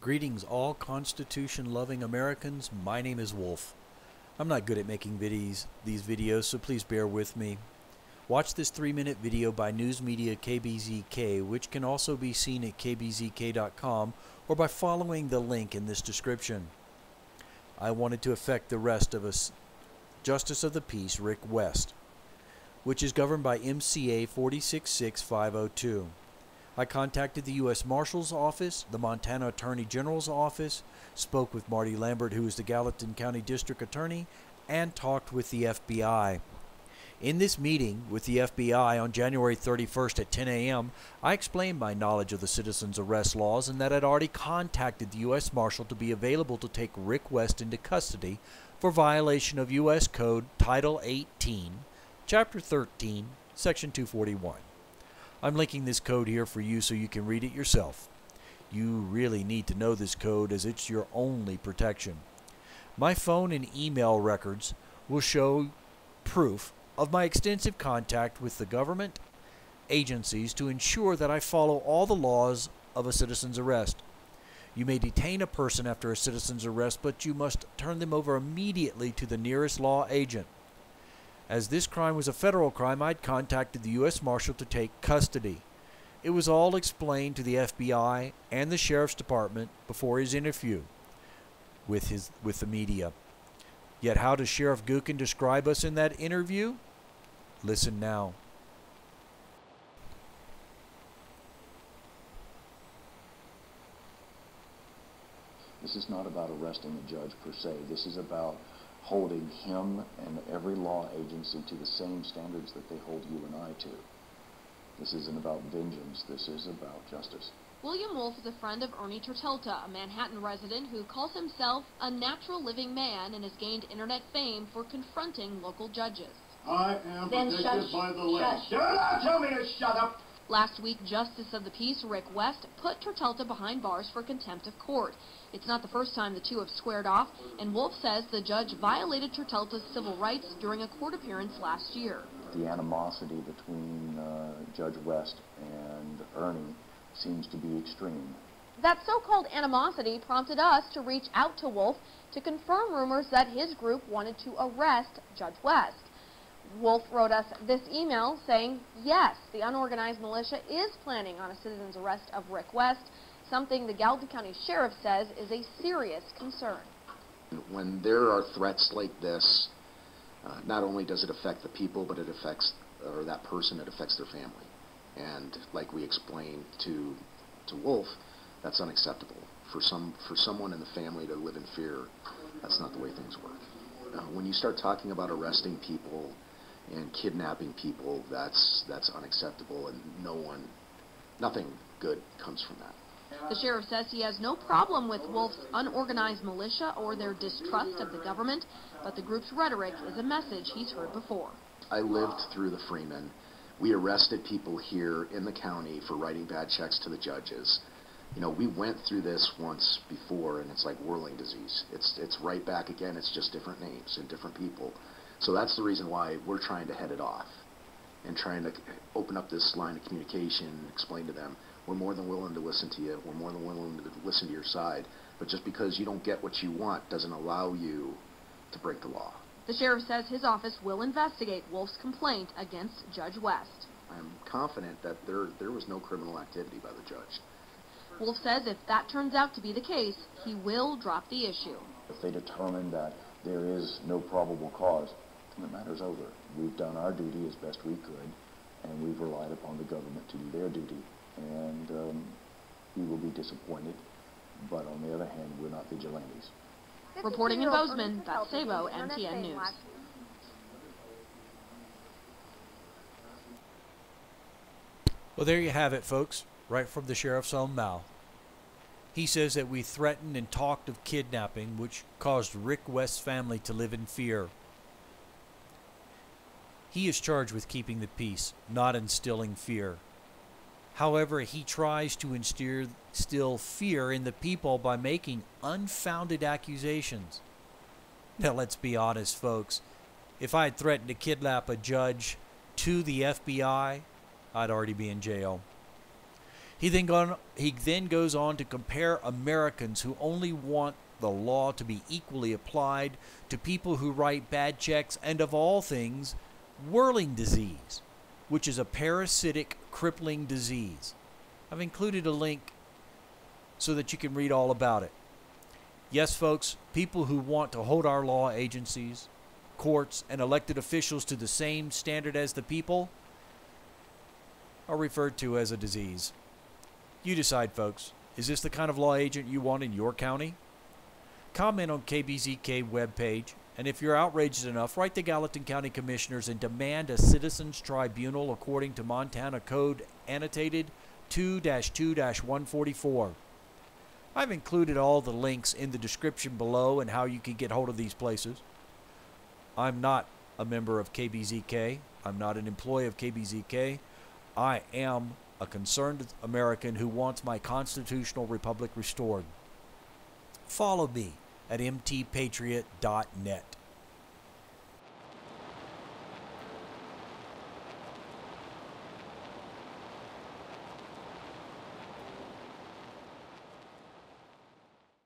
Greetings all Constitution-loving Americans, my name is Wolf. I'm not good at making these videos, so please bear with me. Watch this 3-minute video by news media KBZK, which can also be seen at kbzk.com or by following the link in this description. I wanted to effect the arrest of a Justice of the Peace, Rick West, which is governed by MCA 466502. I contacted the U.S. Marshal's Office, the Montana Attorney General's Office, spoke with Marty Lambert, who is the Gallatin County District Attorney, and talked with the FBI. In this meeting with the FBI on January 31st at 10 a.m., I explained my knowledge of the citizen's arrest laws and that I'd already contacted the U.S. Marshal to be available to take Rick West into custody for violation of U.S. Code Title 18, Chapter 13, Section 241. I'm linking this code here for you so you can read it yourself. You really need to know this code as it's your only protection. My phone and email records will show proof of my extensive contact with the government agencies to ensure that I follow all the laws of a citizen's arrest. You may detain a person after a citizen's arrest, but you must turn them over immediately to the nearest law agent. As this crime was a federal crime, I'd contacted the U.S. Marshal to take custody. It was all explained to the FBI and the Sheriff's Department before his interview with the media. Yet how does Sheriff Gootkin describe us in that interview? Listen now. This is not about arresting a judge per se. This is about holding him and every law agency to the same standards that they hold you and I to. This isn't about vengeance. This is about justice. William Wolf is a friend of Ernie Tertelgte, a Manhattan resident who calls himself a natural living man and has gained internet fame for confronting local judges. I am protected by the law. Tell me to shut up! Last week, Justice of the Peace Rick West put Tertelgte behind bars for contempt of court. It's not the first time the two have squared off, and Wolf says the judge violated Tertelgte's civil rights during a court appearance last year. The animosity between Judge West and Ernie seems to be extreme. That so-called animosity prompted us to reach out to Wolf to confirm rumors that his group wanted to arrest Judge West. Wolf wrote us this email saying, yes, the unorganized militia is planning on a citizen's arrest of Rick West, something the Gallatin County Sheriff says is a serious concern. When there are threats like this, not only does it affect the people, but it affects, or that person, it affects their family. And like we explained to Wolf, that's unacceptable. For someone in the family to live in fear, that's not the way things work. When you start talking about arresting people and kidnapping people, that's unacceptable, and nothing good comes from that. The sheriff says he has no problem with Wolf's unorganized militia or their distrust of the government, but the group's rhetoric is a message he's heard before. I lived through the Freeman. We arrested people here in the county for writing bad checks to the judges. You know, we went through this once before, and it's like whirling disease. It's right back again. It's just different names and different people. So that's the reason why we're trying to head it off and trying to open up this line of communication and explain to them, we're more than willing to listen to you. We're more than willing to listen to your side. But just because you don't get what you want doesn't allow you to break the law. The sheriff says his office will investigate Wolf's complaint against Judge West. I'm confident that there was no criminal activity by the judge. Wolf says if that turns out to be the case, he will drop the issue. If they determine that there is no probable cause, then the matter's over. We've done our duty as best we could, and we've relied upon the government to do their duty. And we will be disappointed, but on the other hand, we're not vigilantes. Reporting in Bozeman, that's Sabo, MTN News. Well, there you have it, folks, right from the sheriff's own mouth. He says that we threatened and talked of kidnapping, which caused Rick West's family to live in fear. He is charged with keeping the peace, not instilling fear. However, he tries to instill fear in the people by making unfounded accusations. Now, let's be honest, folks. If I had threatened to kidnap a judge to the FBI, I'd already be in jail. He then goes on to compare Americans who only want the law to be equally applied to people who write bad checks and, of all things, whirling disease, which is a parasitic, crippling disease. I've included a link so that you can read all about it. Yes, folks, people who want to hold our law agencies, courts, and elected officials to the same standard as the people are referred to as a disease. You decide, folks. Is this the kind of law agent you want in your county? Comment on KBZK webpage, and if you're outraged enough, write the Gallatin County Commissioners and demand a citizens tribunal according to Montana Code Annotated 2-2-144. I've included all the links in the description below and how you can get hold of these places. I'm not a member of KBZK. I'm not an employee of KBZK. I am a concerned American who wants my constitutional republic restored. Follow me at mtpatriot.net.